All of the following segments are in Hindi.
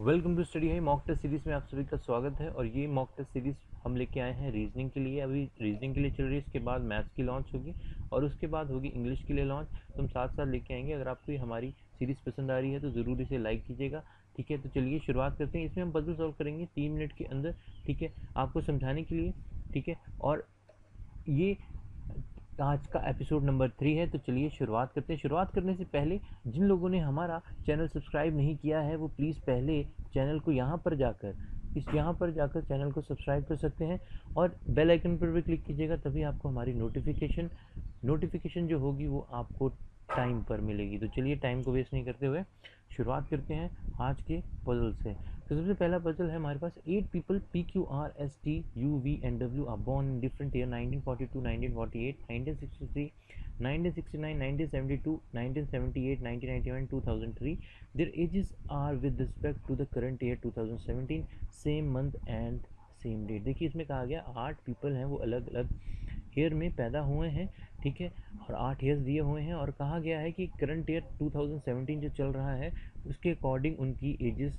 वेलकम टू स्टडी है मॉक टेस्ट सीरीज में आप सभी का स्वागत है। और ये मॉक टेस्ट सीरीज हम लेके आए हैं रीजनिंग के लिए। अभी रीजनिंग के लिए चल रही है, इसके बाद मैथ्स की लॉन्च होगी और उसके बाद होगी इंग्लिश के लिए लॉन्च। तो हम साथ साथ लेके आएंगे। अगर आपको ये हमारी सीरीज पसंद आ रही है तो ज़रूर इसे लाइक कीजिएगा। ठीक है, तो चलिए शुरुआत करते हैं। इसमें हम पजल सॉल्व करेंगे 3 मिनट के अंदर। ठीक है, आपको समझाने के लिए। ठीक है, और ये आज का एपिसोड नंबर 3 है। तो चलिए शुरुआत करते हैं। शुरुआत करने से पहले जिन लोगों ने हमारा चैनल सब्सक्राइब नहीं किया है वो प्लीज़ पहले चैनल को यहाँ पर जाकर चैनल को सब्सक्राइब कर सकते हैं और बेल आइकन पर भी क्लिक कीजिएगा, तभी आपको हमारी नोटिफिकेशन जो होगी वो आपको टाइम पर मिलेगी। तो चलिए टाइम को वेस्ट नहीं करते हुए शुरुआत करते हैं आज के पजल से। तो सबसे पहला पजल है हमारे पास। 8 people P Q R S T U V and W are born in different year 1942, 1948, 1963, 1969, 1972, 1978, 1991, 2003. Their ages are with respect to the current year 2017, same month and same date. देखिए इसमें कहा गया 8 पीपल हैं, वो अलग अलग ईयर में पैदा हुए हैं। ठीक है, और 8 ईयर्स दिए हुए हैं और कहा गया है कि करंट ईयर 2017 जो चल रहा है उसके अकॉर्डिंग उनकी एजेस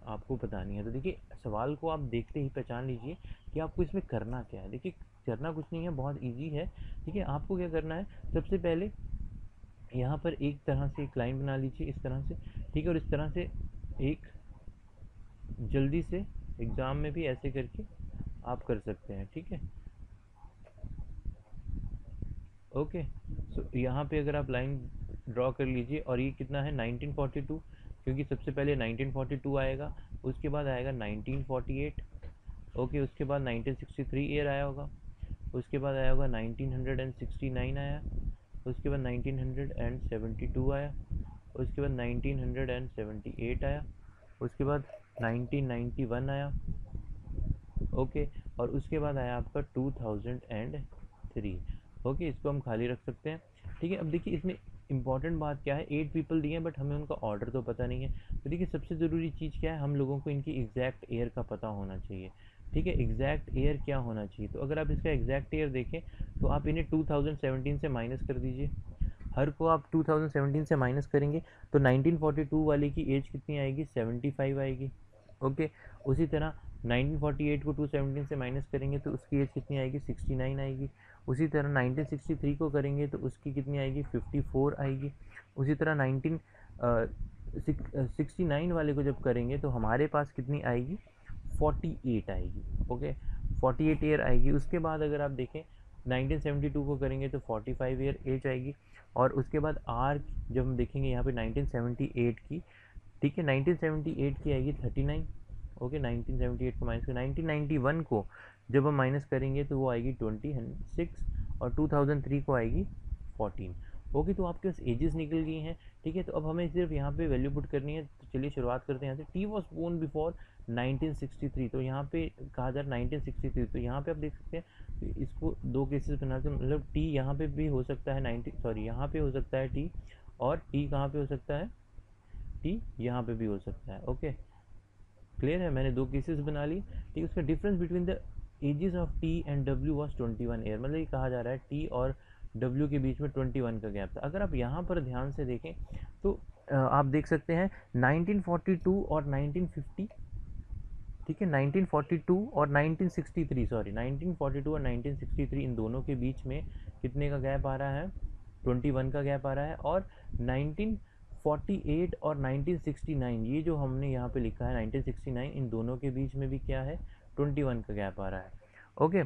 आपको बतानी है। तो देखिए सवाल को आप देखते ही पहचान लीजिए कि आपको इसमें करना क्या है। देखिए करना कुछ नहीं है, बहुत इजी है। ठीक है, आपको क्या करना है, सबसे पहले यहाँ पर एक तरह से एक लाइन बना लीजिए इस तरह से। ठीक है, और इस तरह से एक जल्दी से एग्ज़ाम में भी ऐसे करके आप कर सकते हैं। ठीक है, ओके। सो यहाँ पे अगर आप लाइन ड्रॉ कर लीजिए और ये कितना है 1942, क्योंकि सबसे पहले 1942 आएगा, उसके बाद आएगा 1948। ओके, उसके बाद 1963 ईयर आया होगा, उसके बाद आया होगा 1969 आया, उसके बाद 1972 आया, उसके बाद 1978 आया, उसके बाद 1991 आया। ओके, और उसके बाद आया आपका 2003। ओके, इसको हम खाली रख सकते हैं। ठीक है, अब देखिए इसमें इंपॉर्टेंट बात क्या है, 8 पीपल दिए हैं बट हमें उनका ऑर्डर तो पता नहीं है। तो देखिए सबसे ज़रूरी चीज़ क्या है, हम लोगों को इनकी एग्जैक्ट ईयर का पता होना चाहिए। ठीक है, एग्जैक्ट ईयर क्या होना चाहिए, तो अगर आप इसका एग्जैक्ट ईयर देखें तो आप इन्हें 2017 से माइनस कर दीजिए। हर को आप 2017 से माइनस करेंगे तो 1942 वाले की एज कितनी आएगी, 75 आएगी। ओके, उसी तरह 1948 को 217 से माइनस करेंगे तो उसकी एज कितनी आएगी, 69 आएगी। उसी तरह 1963 को करेंगे तो उसकी कितनी आएगी, 54 आएगी। उसी तरह 69 वाले को जब करेंगे तो हमारे पास कितनी आएगी, 48 आएगी। ओके, 48 ईयर आएगी। उसके बाद अगर आप देखें 1972 को करेंगे तो 45 ईयर एज आएगी। और उसके बाद आर जब हम देखेंगे यहाँ पे 1978 की, ठीक है, 1978 की आएगी 39। ओके, 1978 को माइनस कर 1991 को जब हम माइनस करेंगे तो वो आएगी 26 और 2003 को आएगी 14। ओके, तो आपके पास एजेस निकल गई हैं। ठीक है, तो अब हमें सिर्फ यहाँ पे वैल्यू पुट करनी है। तो चलिए शुरुआत करते हैं यहाँ से। टी वॉज बोर्न बिफोर 1963, तो यहाँ पे कहा जा रहा है 1963, तो यहाँ पे आप देख सकते हैं इसको दो केसेस बनाते हैं। मतलब टी यहाँ पे भी हो सकता है 90, सॉरी यहाँ पे हो सकता है टी, और टी कहाँ पे हो सकता है, टी यहाँ पे भी हो सकता है। ओके, क्लियर है, मैंने दो केसेस बना ली। ठीक, उसका difference between the ages of T and W was 21 year. मतलब ये कहा जा रहा है टी और डब्ल्यू के बीच में 21 का गैप था। अगर आप यहाँ पर ध्यान से देखें तो आप देख सकते हैं 1942 और 1950। ठीक है, 1942 और 1963, सॉरी 1942 और 1963, इन दोनों के बीच में कितने का गैप आ रहा है, 21 का गैप आ रहा है। और 1948 और 1969, ये जो हमने यहाँ पे लिखा है 1969, इन दोनों के बीच में भी क्या है, 21 का गैप आ रहा है। ओके,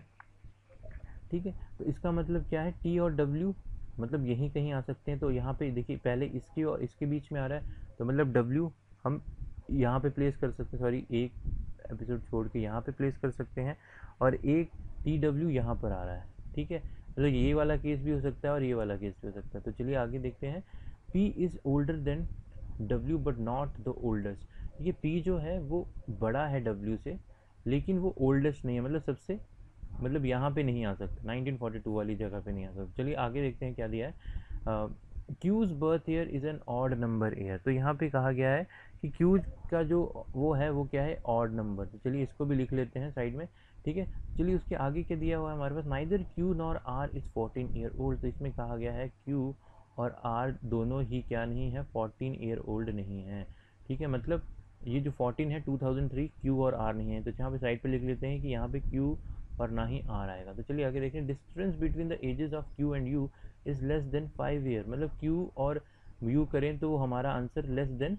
ठीक है, तो इसका मतलब क्या है, टी और डब्ल्यू मतलब यहीं कहीं आ सकते हैं। तो यहाँ पे देखिए पहले इसके और इसके बीच में आ रहा है, तो मतलब डब्ल्यू हम यहाँ पे प्लेस कर सकते हैं, सॉरी एक एपिसोड छोड़ के यहाँ पे प्लेस कर सकते हैं, और एक टी डब्ल्यू यहाँ पर आ रहा है। ठीक है, मतलब ये वाला केस भी हो सकता है और ये वाला केस भी हो सकता है। तो चलिए आगे देखते हैं। P is older than W but not the oldest. ये पी जो है वो बड़ा है डब्ल्यू से, लेकिन वो ओल्डेस्ट नहीं है, मतलब सबसे, मतलब यहाँ पे नहीं आ सकता, 1942 वाली जगह पे नहीं आ सकता। चलिए आगे देखते हैं क्या दिया है। Q's birth year is an odd number year. तो यहाँ पे कहा गया है कि क्यूज का जो वो है वो क्या है, ऑड नंबर। तो चलिए इसको भी लिख लेते हैं साइड में। ठीक है, चलिए उसके आगे क्या दिया हुआ है हमारे पास, neither Q nor R is 14 year old. तो इसमें कहा गया है क्यू और आर दोनों ही क्या नहीं है, 14 ईयर ओल्ड नहीं है। ठीक है, मतलब ये जो 14 है 2003 क्यू और आर नहीं है, तो यहाँ पे साइड पे लिख लेते हैं कि यहाँ पे क्यू और ना ही आर आएगा। तो चलिए आगे देखें, distance between the ages of Q and U is less than 5 year, मतलब क्यू और यू करें तो हमारा आंसर लेस देन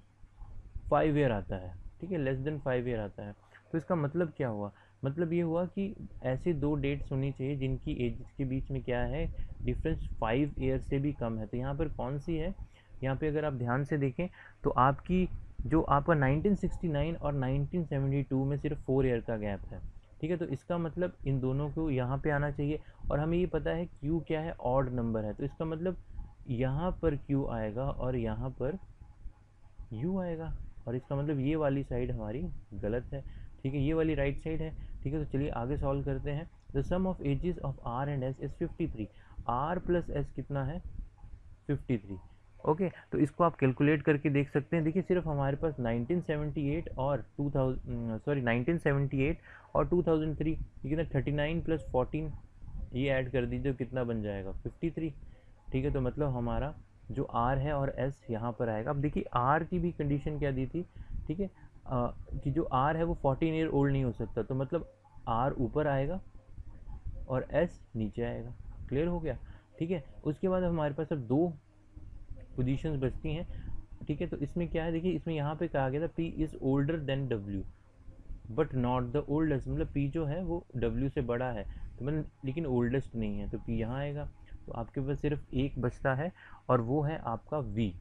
5 ईयर आता है। ठीक है, लेस देन 5 ईयर आता है। तो इसका मतलब क्या हुआ, मतलब ये हुआ कि ऐसे दो डेट्स होनी चाहिए जिनकी एज के बीच में क्या है, डिफरेंस 5 ईयर से भी कम है। तो यहाँ पर कौन सी है, यहाँ पे अगर आप ध्यान से देखें तो आपकी जो आपका 1969 और 1972 में सिर्फ 4 ईयर का गैप है। ठीक है, तो इसका मतलब इन दोनों को यहाँ पे आना चाहिए, और हमें ये पता है क्यू क्या है, ऑड नंबर है, तो इसका मतलब यहाँ पर क्यू आएगा और यहाँ पर यू आएगा, और इसका मतलब ये वाली साइड हमारी गलत है। ठीक है, ये वाली राइट साइड है। ठीक है, तो चलिए आगे सॉल्व करते हैं। The sum of ages of R and S is 53। R plus S कितना है, 53। ओके, तो इसको आप कैलकुलेट करके देख सकते हैं। देखिए सिर्फ हमारे पास 1978 और 1978 और 2003, ये कितना 39 प्लस 14, ये ऐड कर दीजिए तो कितना बन जाएगा 53। ठीक है, तो मतलब हमारा जो आर है और एस यहाँ पर आएगा। अब देखिए आर की भी कंडीशन क्या दी थी, ठीक है, कि जो आर है वो 14 ईयर ओल्ड नहीं हो सकता, तो मतलब आर ऊपर आएगा और एस नीचे आएगा। क्लियर हो गया। ठीक है, उसके बाद हमारे पास अब दो पोजीशंस बचती हैं। ठीक है, तो इसमें क्या है, देखिए इसमें यहाँ पे कहा गया था P is older than W but not the oldest, मतलब पी जो है वो डब्ल्यू से बड़ा है, तो मतलब लेकिन ओल्डेस्ट नहीं है, तो पी यहाँ आएगा। तो आपके पास सिर्फ एक बचता है और वो है आपका वी।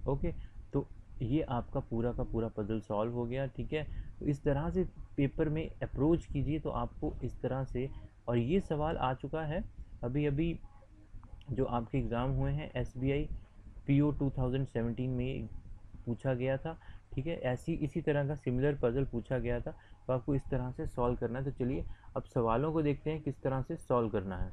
ओके, तो ये आपका पूरा का पूरा पजल सॉल्व हो गया। ठीक है, तो इस तरह से पेपर में अप्रोच कीजिए तो आपको इस तरह से, और ये सवाल आ चुका है अभी अभी जो आपके एग्ज़ाम हुए हैं SBI PO 2017 में पूछा गया था। ठीक है, ऐसी इसी तरह का सिमिलर पजल पूछा गया था, तो आपको इस तरह से सॉल्व करना है। तो चलिए अब सवालों को देखते हैं किस तरह से सॉल्व करना है।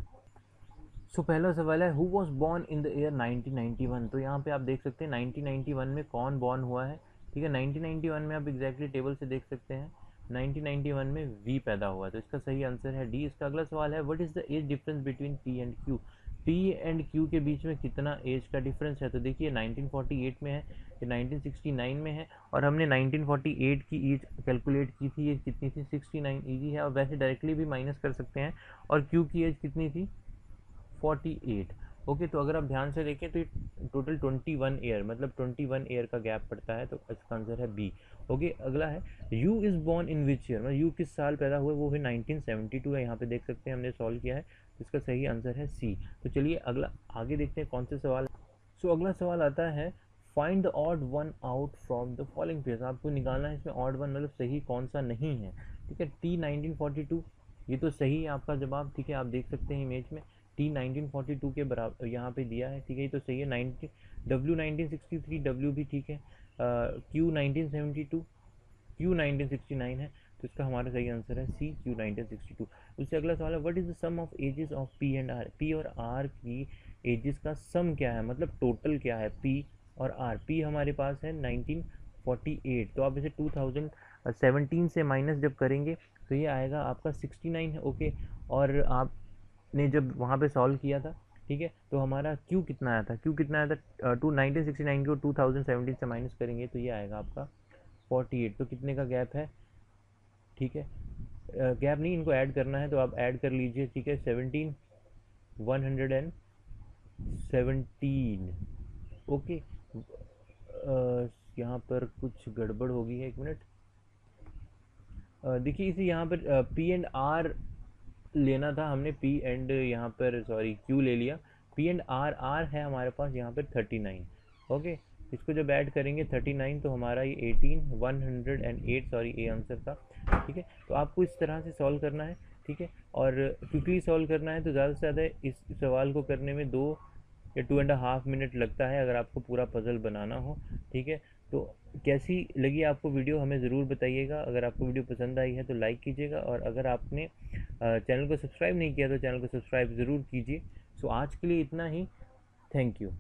सो पहला सवाल है, who was born in the year 1991। तो यहाँ पे आप देख सकते हैं 1991 में कौन बॉर्न हुआ है। ठीक है, 1991 में आप एग्जैक्टली टेबल से देख सकते हैं 1991 में वी पैदा हुआ, तो इसका सही आंसर है डी। इसका अगला सवाल है, what is the age difference between P and Q. P and Q के बीच में कितना एज का डिफरेंस है, तो देखिए 1948 में है, ये 1969 में है, और हमने 1948 की एज कैलकुलेट की थी, ये कितनी थी 69 ईजी है, और वैसे डायरेक्टली भी माइनस कर सकते हैं। और क्यू की एज कितनी थी 48। ओके, तो अगर आप ध्यान से देखें तो टोटल 21 ईयर, मतलब 21 ईयर का गैप पड़ता है, तो इसका आंसर है बी। ओके, अगला है, you is born in which year, मतलब यू किस साल पैदा हुए, वो है 1972 है, यहाँ पे देख सकते हैं हमने सॉल्व किया है, तो इसका सही आंसर है सी। तो चलिए अगला आगे देखते हैं कौन से सवाल। सो अगला सवाल आता है, find the odd one out from the following pairs. आपको निकालना है इसमें ऑड वन, मतलब सही कौन सा नहीं है। ठीक है, टी 1942 ये तो सही है आपका जवाब। ठीक है, आप देख सकते हैं इमेज में टी 1942 के बराबर यहाँ पे दिया है। ठीक है, ये तो सही है। डब्ल्यू 1963 डब्ल्यू भी ठीक है। क्यू 1972 क्यू 1969 है, तो इसका हमारा सही आंसर है सी, क्यू 1962। उससे अगला सवाल है, what is the sum of ages of P and R. P और आर की एजेस का सम क्या है, मतलब टोटल क्या है पी और आर। पी हमारे पास है 1948, तो आप इसे 2017 से माइनस जब करेंगे तो ये आएगा आपका 69 है। ओके, और आपने जब वहाँ पे सॉल्व किया था, ठीक है, तो हमारा क्यू कितना आया था, क्यू कितना आया था 1969 को 2017 से माइनस करेंगे तो ये आएगा आपका 48। तो कितने का गैप है, ठीक है, गैप नहीं, इनको ऐड करना है, तो आप ऐड कर लीजिए। ठीक है, 117। ओके, यहाँ पर कुछ गड़बड़ हो गई है, एक मिनट। देखिए इसे यहाँ पर पी एंड आर लेना था हमने, पी एंड यहाँ पर सॉरी क्यू ले लिया, पी एंड आर, आर है हमारे पास यहाँ पर 39। ओके, इसको जब ऐड करेंगे 39 तो हमारा ये 108 सॉरी ए आंसर था। ठीक है, तो आपको इस तरह से सॉल्व करना है। ठीक है, और क्विकली सॉल्व करना है, तो ज़्यादा से ज़्यादा इस सवाल को करने में 2 या 2.5 मिनट लगता है अगर आपको पूरा पजल बनाना हो। ठीक है, तो कैसी लगी आपको वीडियो हमें ज़रूर बताइएगा। अगर आपको वीडियो पसंद आई है तो लाइक कीजिएगा, और अगर आपने चैनल को सब्सक्राइब नहीं किया तो चैनल को सब्सक्राइब ज़रूर कीजिए। सो आज के लिए इतना ही, थैंक यू।